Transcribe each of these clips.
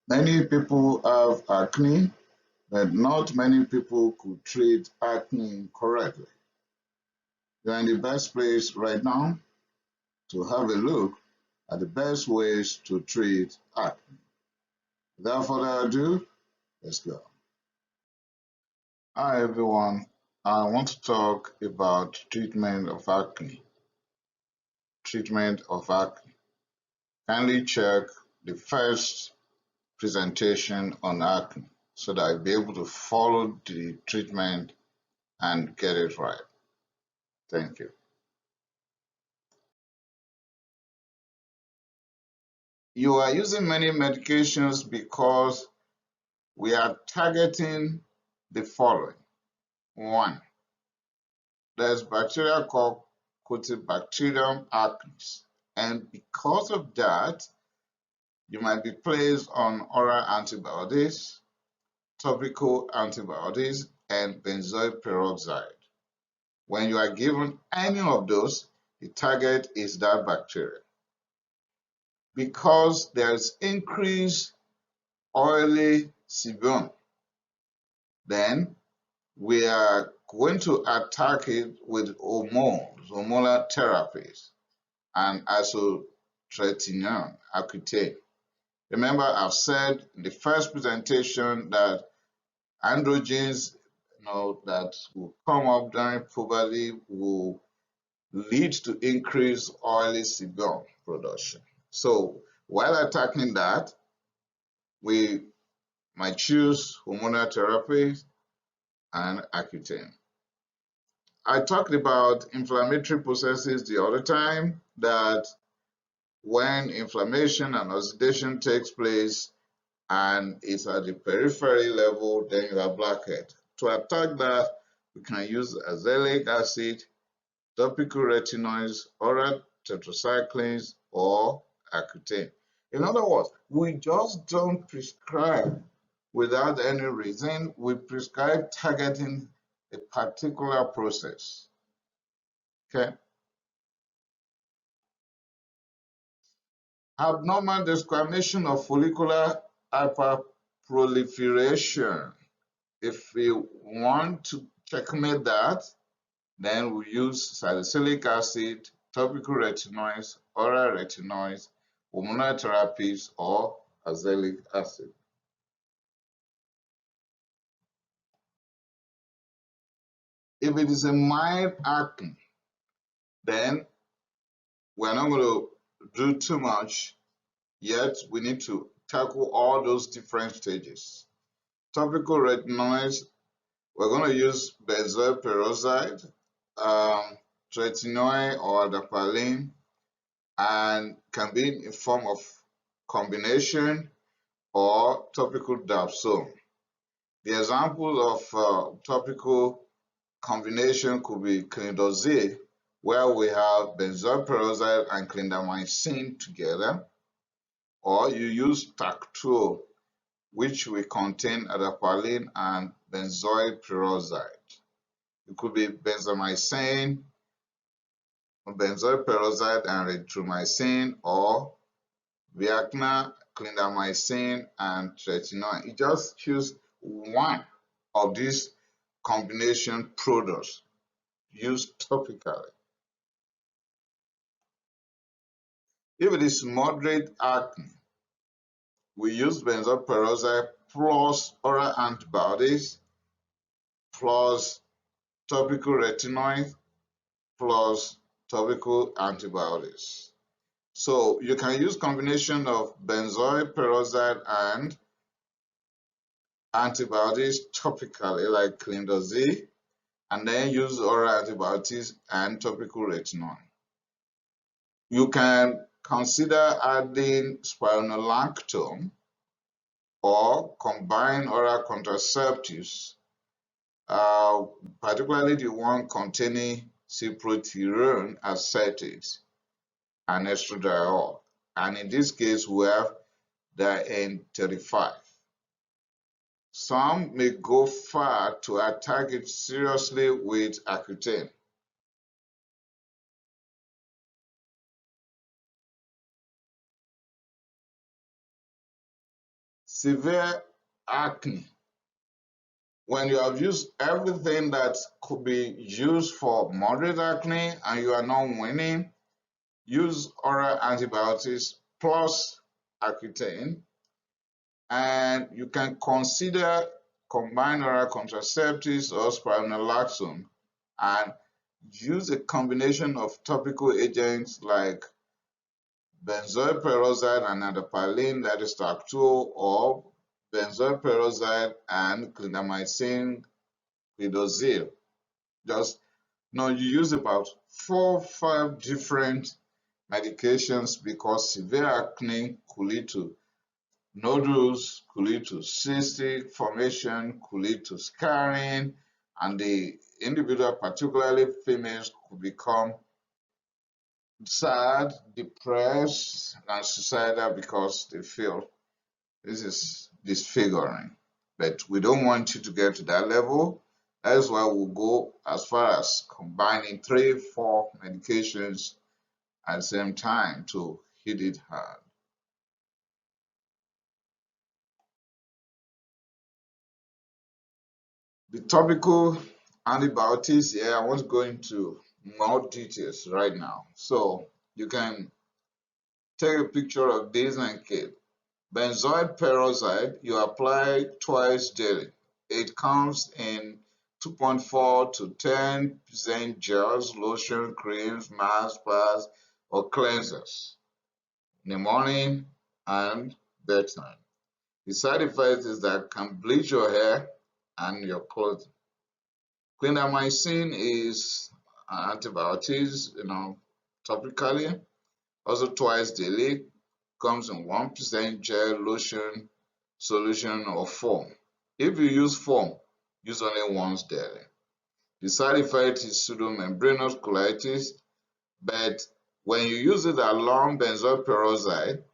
Many people have acne, but not many people could treat acne correctly. You're in the best place right now to have a look at the best ways to treat acne. Without further ado, let's go. Hi everyone, I want to talk about treatment of acne. Treatment of acne. Kindly check the first presentation on acne so that I'll be able to follow the treatment and get it right. Thank you. You are using many medications because we are targeting the following. One, there's bacteria called Cutibacterium acnes, and because of that, you might be placed on oral antibiotics, topical antibiotics, and benzoyl peroxide. When you are given any of those, the target is that bacteria. Because there's increased oily sebum, then we are going to attack it with hormones, hormonal therapies, and isotretinoin, Accutane. Remember, I've said in the first presentation that androgens, that will come up during puberty will lead to increased oily sebum production. So while attacking that, we might choose hormonal therapy and Accutane. I talked about inflammatory processes the other time, that when inflammation and oxidation takes place and it's at the periphery level, then you have blackhead. To attack that, we can use azelaic acid, topical retinoids, oral tetracyclines, or Accutane. In other words, we just don't prescribe without any reason. We prescribe targeting a particular process. Okay. Abnormal desquamation of follicular hyperproliferation. If we want to checkmate that, then we use salicylic acid, topical retinoids, oral retinoids, hormonal therapies, or azelaic acid. If it is a mild acne, then we're not going to do too much, yet we need to tackle all those different stages. Topical retinoids, we're going to use benzoyl peroxide, tretinoin or adapalene, and can be in form of combination or topical dapsone. The example of topical combination could be clindamycin, where we have benzoyl peroxide and clindamycin together, or you use Tactro, which will contain adapalene and benzoyl peroxide. It could be benzamycin, benzoyl peroxide and erythromycin, or Viagra, clindamycin, and tretinoin. You just choose one of these combination products used topically. If it is moderate acne, we use benzoyl peroxide plus oral antibiotics plus topical retinoid plus topical antibiotics. So you can use combination of benzoyl peroxide and antibiotics topically, like clindamycin, and then use oral antibiotics and topical retinol. You can consider adding spironolactone or combine oral contraceptives, particularly the one containing cyproterone acetate and estradiol. And in this case, we have DN35. Some may go far to attack it seriously with Accutane. Severe acne. When you have used everything that could be used for moderate acne and you are not winning, use oral antibiotics plus Accutane, and you can consider combined oral contraceptives or spironolactone and use a combination of topical agents like benzoyl peroxide and adapalene, that is Tactuo, or benzoyl peroxide and clindamycin clindamycin. Just now you use about 4 or 5 different medications because severe acne could lead to nodules, could lead to cystic formation, could lead to scarring, and the individual, particularly females, could become sad, depressed, and suicidal because they feel this is disfiguring. But we don't want you to get to that level. That's why we'll go as far as combining 3, 4 medications at the same time to hit it hard. The topical antibiotics, yeah, I won't go into more details right now. So you can take a picture of this and keep. Benzoyl peroxide, you apply twice daily. It comes in 2.4 to 10% gels, lotion, creams, masks, bars, or cleansers in the morning and bedtime. The side effect is that it can bleach your hair and your clothing. Clindamycin is an antibiotic, topically, also twice daily, comes in 1% gel, lotion, solution, or foam. If you use foam, use only once daily. The side effect is pseudomembranous colitis, but when you use it along benzoyl peroxide,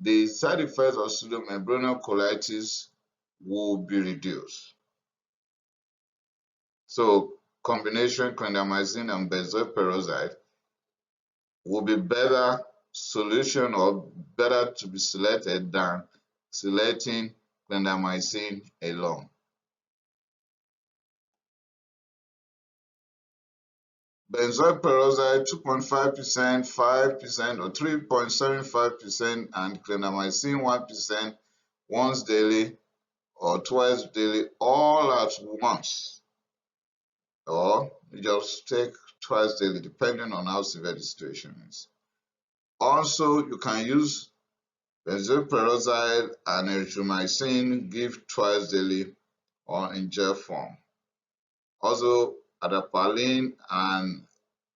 the side effects of pseudomembranous colitis will be reduced. So combination clindamycin and benzoyl peroxide will be better solution or better to be selected than selecting clindamycin alone. Benzoyl peroxide 2.5%, 5%, or 3.75%, and clindamycin 1% once daily or twice daily, all at once. Or you just take twice daily, depending on how severe the situation is. Also, you can use benzoyl peroxide and erythromycin, give twice daily or in gel form. Also, adapalene and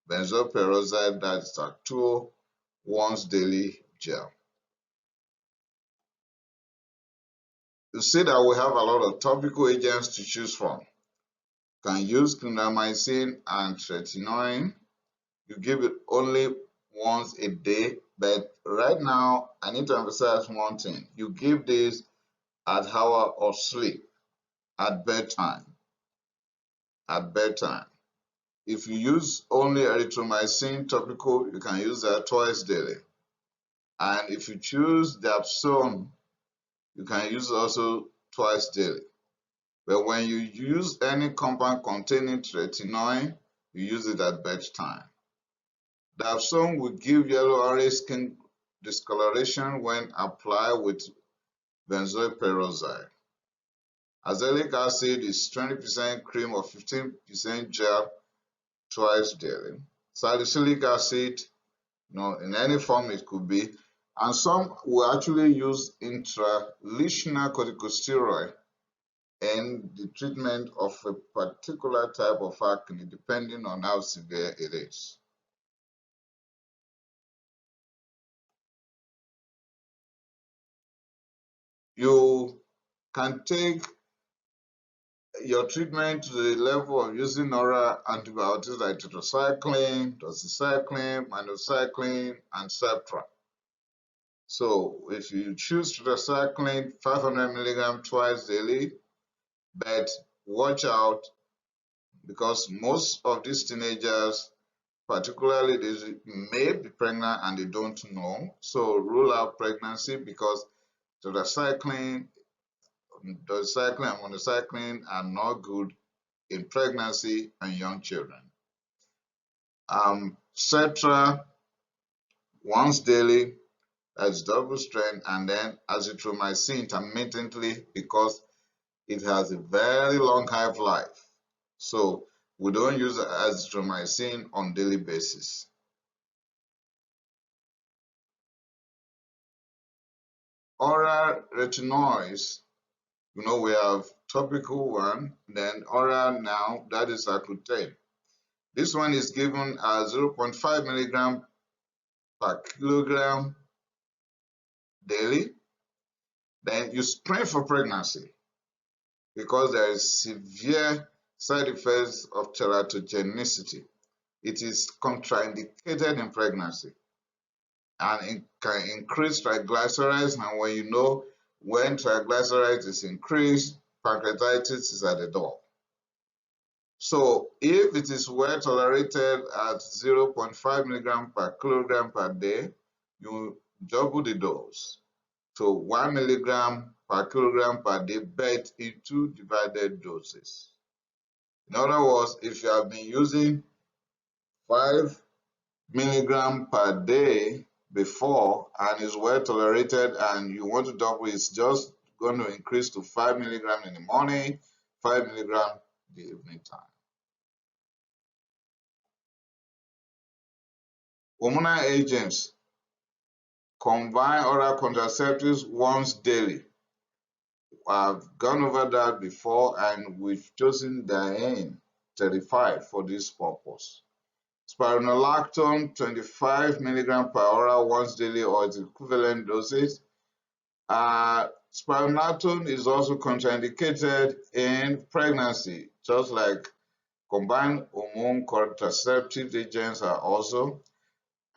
benzoyl peroxide, that is Tactuo, once daily gel. You see that we have a lot of topical agents to choose from. You can use clindamycin and tretinoin. You give it only once a day, but right now I need to emphasize one thing. You give this at hour of sleep, at bedtime. At bedtime. If you use only erythromycin topical, you can use that twice daily. And if you choose Dapsone, you can use also twice daily. But when you use any compound containing tretinoin, you use it at bedtime. Dapsone will give yellow-orange skin discoloration when applied with benzoyl peroxide. Azelaic acid is 20% cream or 15% gel twice daily. Salicylic acid, in any form it could be, and some will actually use intralesional corticosteroid in the treatment of a particular type of acne, depending on how severe it is. You can take your treatment to the level of using oral antibiotics like tetracycline, doxycycline, minocycline, and Septra. So if you choose tetracycline, 500 milligram twice daily, but watch out because most of these teenagers, particularly they may be pregnant and they don't know. So rule out pregnancy because Tetracycline, doxycycline, and monocycline are not good in pregnancy and young children. Cetra once daily, that's double strength, and then azithromycin intermittently because it has a very long half-life. So we don't use azithromycin on daily basis. Oral retinoids, we have topical one, then oral now, that is Accutane. This one is given as 0.5 milligram per kilogram daily. Then you spray for pregnancy because there is severe side effects of teratogenicity. It is contraindicated in pregnancy, and it can increase triglycerides, and when triglycerides is increased, pancreatitis is at the door. So if it is well tolerated at 0.5 milligram per kilogram per day, you double the dose. So 1 milligram per kilogram per day, but in 2 divided doses. In other words, if you have been using 5 milligram per day before and is well tolerated and you want to double, it's just going to increase to 5 milligram in the morning, 5 milligram in the evening time. Hormonal agents. Combine oral contraceptives once daily. I've gone over that before, and we've chosen Diane 35 for this purpose. Spironolactone 25 milligram per oral once daily or its equivalent dosage. Spironolactone is also contraindicated in pregnancy, just like combined hormone contraceptive agents are also.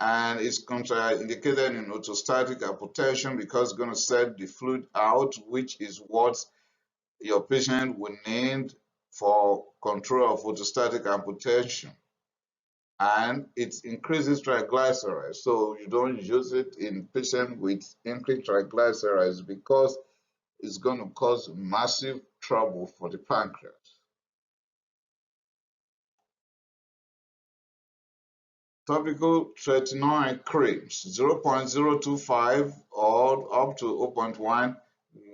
And it's contraindicated in orthostatic hypotension because it's going to set the fluid out, which is what your patient will need for control of orthostatic hypotension. And it increases triglycerides, so you don't use it in patients with increased triglycerides because it's going to cause massive trouble for the pancreas. Topical tretinoin creams, 0.025 or up to 0.1.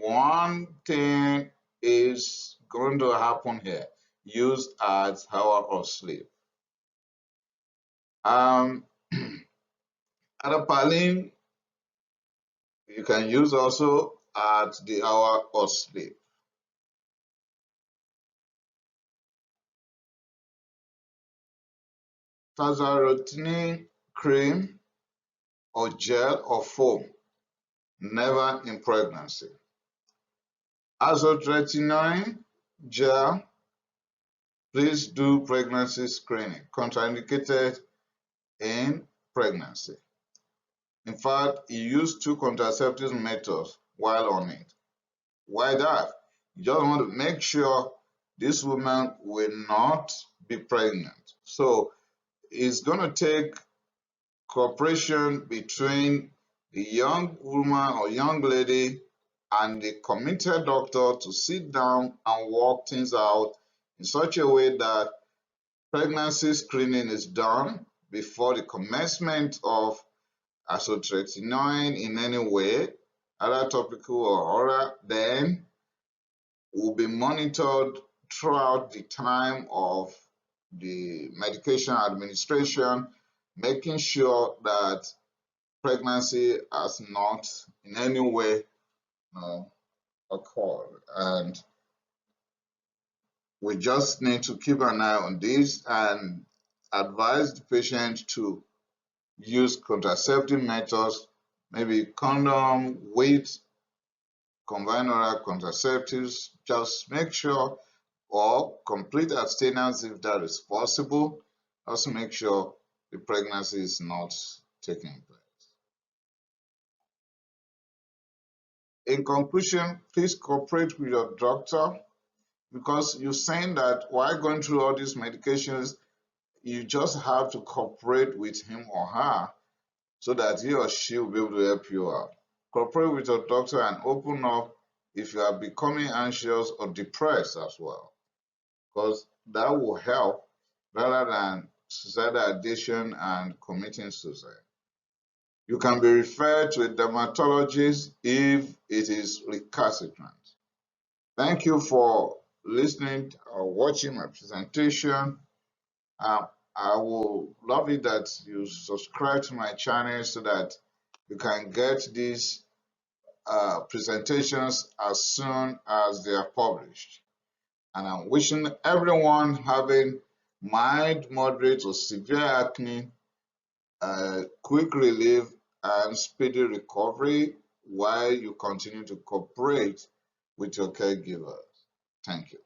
One thing is going to happen here, used as hour of sleep. Adapalene, you can use also at the hour of sleep. Tazarotene cream or gel or foam, never in pregnancy. Azotretinoin gel, please do pregnancy screening, contraindicated in pregnancy. In fact, he used 2 contraceptive methods while on it. Why that? You just want to make sure this woman will not be pregnant. So it's going to take cooperation between the young woman or young lady and the committed doctor to sit down and work things out in such a way that pregnancy screening is done before the commencement of azotretinoin in any way, either topical or oral, then will be monitored throughout the time of the medication administration, making sure that pregnancy has not in any way occurred. And we just need to keep an eye on this and advise the patient to use contraceptive methods, maybe condom, with combined oral contraceptives. Just make sure, or complete abstinence if that is possible. Also make sure the pregnancy is not taking place. In conclusion, please cooperate with your doctor, because you're saying that while going through all these medications, you just have to cooperate with him or her so that he or she will be able to help you out. cooperate with your doctor and open up if you are becoming anxious or depressed as well, because that will help rather than suicidal ideation and committing suicide. You can be referred to a dermatologist if it is recalcitrant. Thank you for listening or watching my presentation. Um, I will love it that you subscribe to my channel so that you can get these presentations as soon as they are published. And I'm wishing everyone having mild, moderate, or severe acne quick relief and speedy recovery while you continue to cooperate with your caregivers. Thank you.